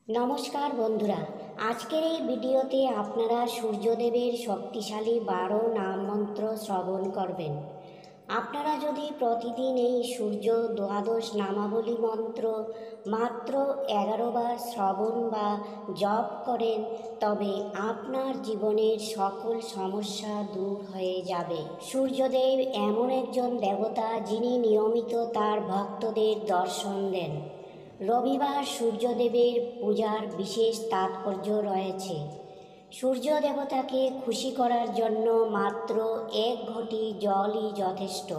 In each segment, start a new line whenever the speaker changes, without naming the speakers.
নমস্কার বন্ধুরা, আজকের এই ভিডিওতে আপনারা সূর্যদেবের শক্তিশালী 12 নাম মন্ত্র শ্রবণ করবেন। আপনারা যদি প্রতিদিন এই সূর্য দ্বাদশ নামাবলী মন্ত্র মাত্র 11 বার শ্রবণ বা জপ করেন, তবে আপনার জীবনের সকল সমস্যা দূর হয়ে যাবে। সূর্যদেব এমন একজন দেবতা যিনি নিয়মিত তার ভক্তদের দর্শন দেন। রবিবার সূর্যদেবের পূজার বিশেষ তাৎপর্য রয়েছে। সূর্য দেবতাকে খুশি করার জন্য মাত্র 1 ঘটি জলই যথেষ্ট।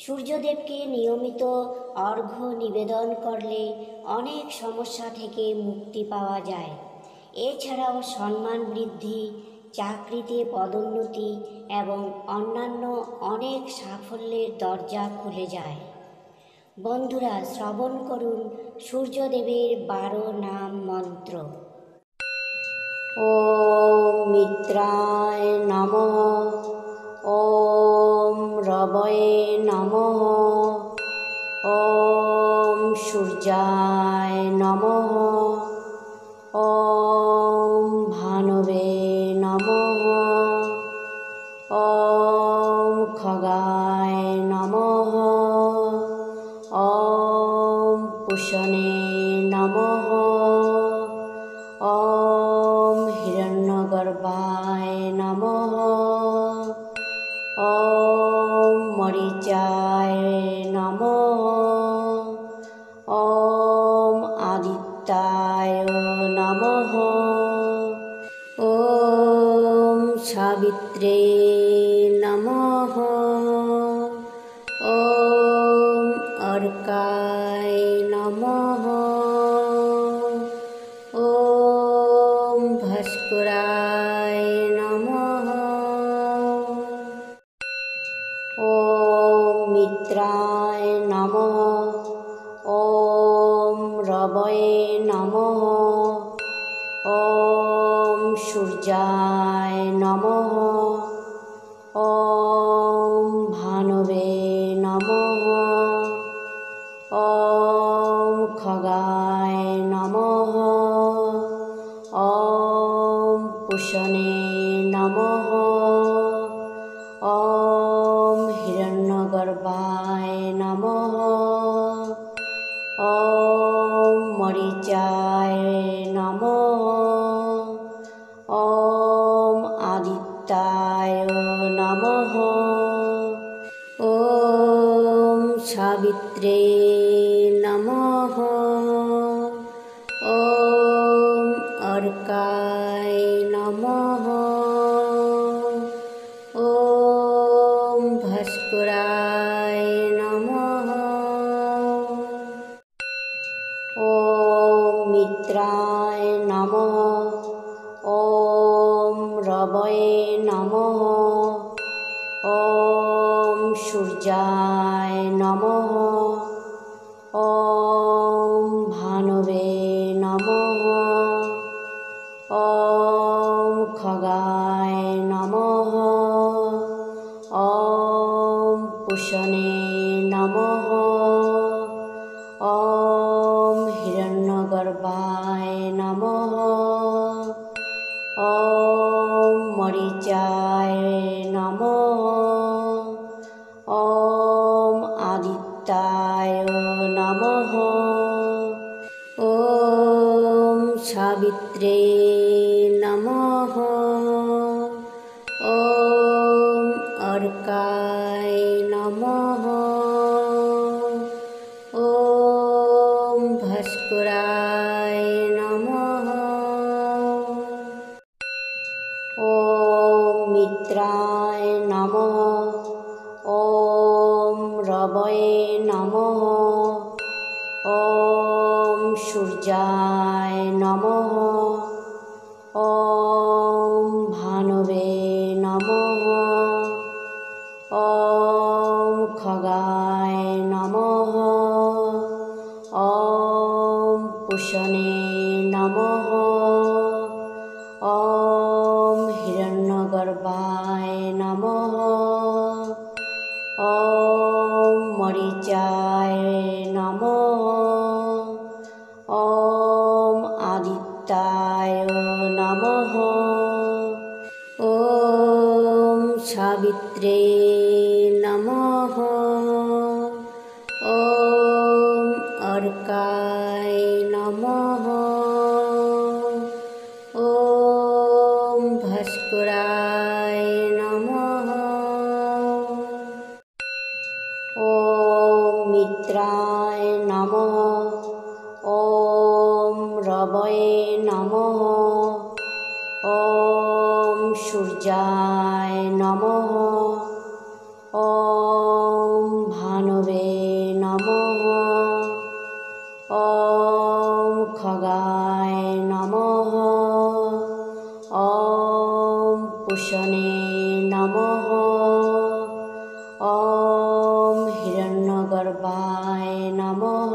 সূর্যদেবকে নিয়মিত অর্ঘ্য নিবেদন করলে অনেক সমস্যা থেকে মুক্তি পাওয়া যায়। এছাড়াও সম্মান বৃদ্ধি, চাকরিতে পদোন্নতি এবং অন্যান্য অনেক সাফল্যের দরজা খুলে যায়। বন্ধুরা, শ্রবণ করুন সূর্যদেবের 12 নাম মন্ত্র। ওম মিত্রায় নমঃ, ওম রবয়ে নমঃ, ওম সূর্যায় নমঃ, ওম ভানবে নমঃ, ওম খগায় নমঃ, ওম পুষণে নমঃ, ওম হিরণ্যগর্ভায় নমঃ, ওম মরিচায় নমঃ, ওম আদিত্যায় নমঃ, ওম সাবিত্রে নমঃ, ওম অর্কায় নমঃ, ওম ভাস্করায় নমঃ, ওম মিত্রায় নমঃ, ওম রবয়ে নমঃ, ওম সূর্যায় নমঃ, ওম ভানবে নমঃ, ওম খগায় নমঃ, ওম পুষণে নমঃ, ওম হিরণ্যগর্ভায় নমঃ, ওম মরিচায় নমঃ, ওম আদিত্যায় নমঃ, ওম সাবিত্রে নমঃ, ওম অর্কায় নমঃ, ওম ভাস্করায় নমঃ, ওম মিত্রায় নমঃ, ওম রবয়ে নমঃ, ওম সূর্যায় নমঃ, ওম ভানবে নমঃ, ওম খগায় নমঃ, ওম পুষণে নমঃ, ওম হিরণ্যগর্ভায় নমঃ, ওম মরিচায় নমঃ, ওম আদিত্যায় নমঃ, ওম সাবিত্রে নমঃ, ওম অর্কায় নমঃ, ওম ভাস্করায় নমঃ, ওম মিত্রায় নমঃ, ওম রবয়ে নমঃ, ওম সূর্যায় নমঃ, ওম ভানবে নমঃ, ওম খগায় নমঃ, ওম পুষণে নমঃ, ওম হিরণ্যগর্ভায় নমঃ, ওম মরিচায় নমঃ, ওম সাবিত্রে নমঃ। ওম অর্কায় নমঃ। ওম ভাস্করায় নমঃ। ওম মিত্রায় নমঃ। ওম রবয়ে নমঃ। ওম সূর্যায় নমঃ। ওম ভানবে নমঃ। ওম খগায় নমঃ। ওম পুষণে নমঃ। ওম হিরণ্যগর্ভায় নমঃ।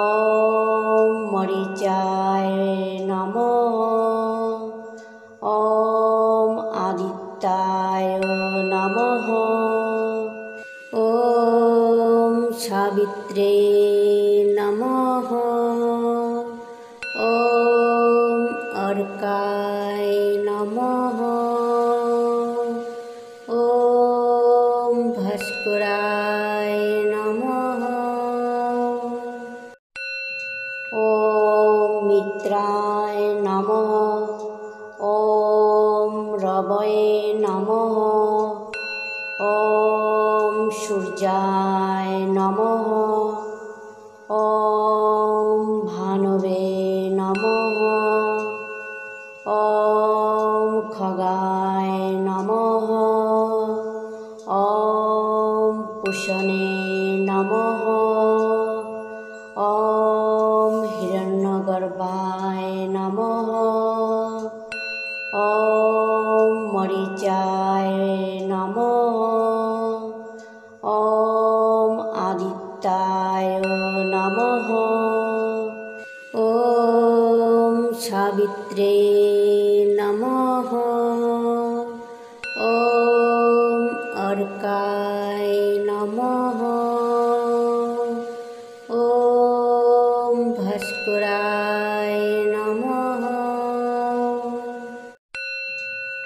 ওম মরিচায় নমঃ। ওম আদিত্যায় নমঃ। ওম সাবিত্রে নমঃ। ওম অর্কায় নমঃ। ওম ভাস্করায় নমঃ। ওম মিত্রায় নমঃ। ওম রবয়ে নমঃ। ওম সূর্যায় নমঃ। ওম ভানবে নমঃ। ওম খগায় নমঃ। ওম পুষণে নমঃ। ওম হিরণ্যগর্ভায় নমঃ। ওম মরিচায় নমঃ। ওম আদিত্যায় নমঃ। ওম সাবিত্রে নমঃ। ওম অর্কায় নমঃ। ওম ভাস্করায় নমঃ।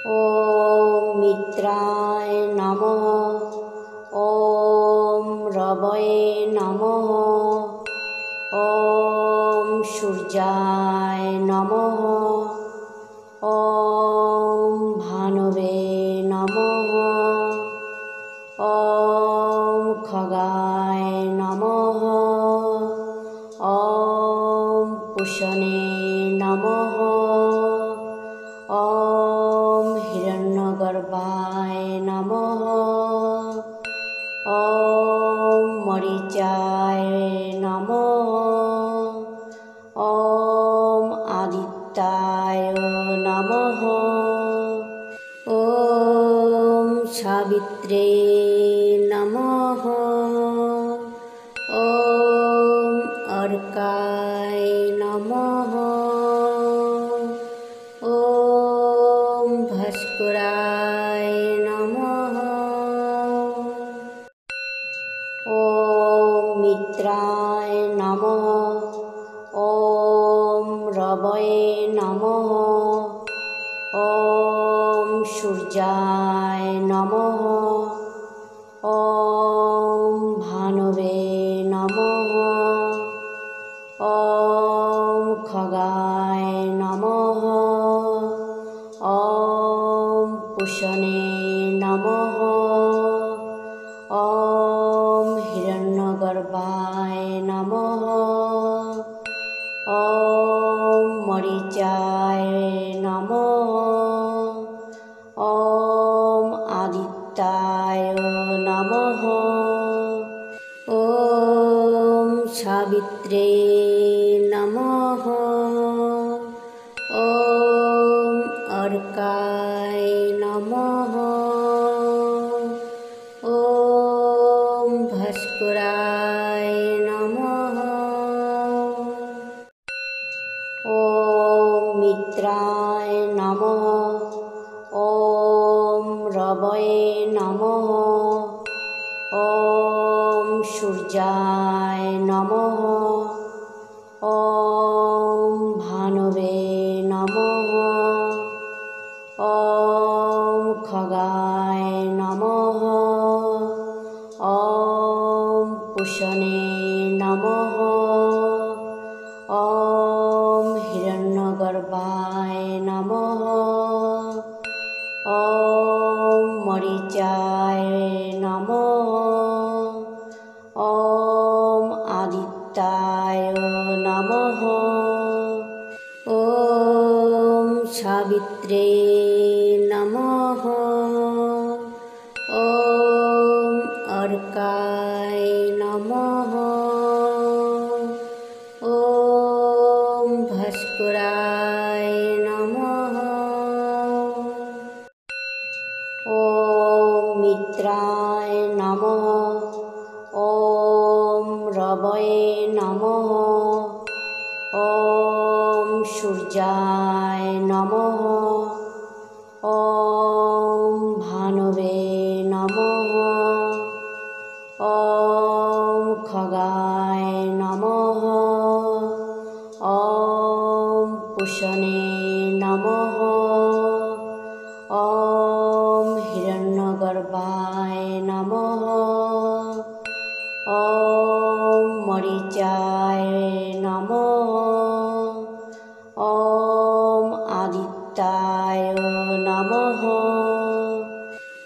ওম মিত্রায় নমঃ। ওম রবয়ে নমঃ। ওম সূর্যায় নমঃ। ওম ভানবে নমঃ। ওম খগায় নমঃ। ওম পুষণে নমঃ। ওম হিরণ্যগর্ভায় নমঃ। ওম মরিচায় নমঃ। ওম আদিত্যায় নমঃ। ওম সাবিত্রে নমঃ। ওম অর্কায় নমঃ। ওম ভাস্করায় নমঃ। ওম মিত্রায় নমঃ। ওম রবয়ে নমঃ। ওম সূর্যায় নমঃ। ওম ভানবে নমঃ। ওম খগায় নমঃ। ওম পুষণে নমঃ। ওম হিরণ্যগর্ভায় নমঃ। ওম মরিচায় নমঃ। ওম আদিত্যায় নমঃ। ওম সাবিত্রে নমঃ। ওম অর্কায় নমঃ। ওম ভাস্করায় নমঃ। ওম মিত্রায় নমঃ। ওম রবয়ে নমঃ। ওম সূর্যায় নমঃ। ওম ভানবে নমঃ। ওম খগা ॐ सावित्रे नमः। ॐ अर्काय नमः। ॐ भास्कराय नमः। ॐ मित्राय नमः। ॐ रवये नमः। ॐ सूर्याय नमः। ॐ भानवे नमः। ॐ खगाय नमः। ॐ पुषणे नमः। ॐ हिरण्यगर्भाय नमः। ॐ मरीचाय नमः। ॐ आदित्याय नमः।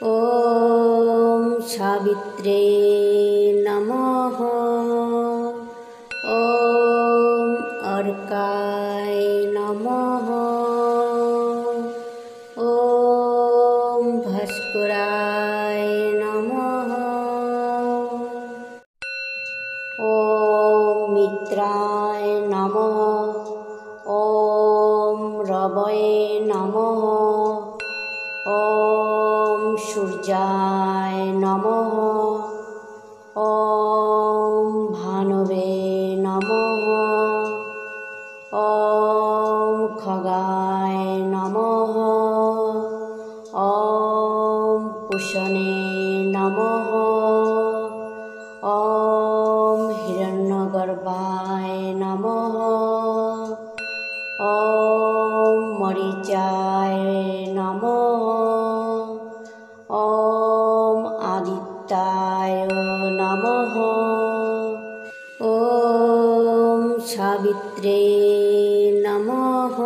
ॐ सावित्रे नमः। ॐ अर्काय नमः। ॐ भास्कराय नमः। ॐ मित्राय नमः। ॐ रवये नमः। ॐ सूर्याय नमः। ॐ भानवे नमः। ॐ खगाय नमः। ॐ पुषणे नमः। ॐ हिरण्यगर्भाय नमः। ॐ मरीचाय नमः। ॐ आदित्याय नमः। ॐ सावित्रे नमः।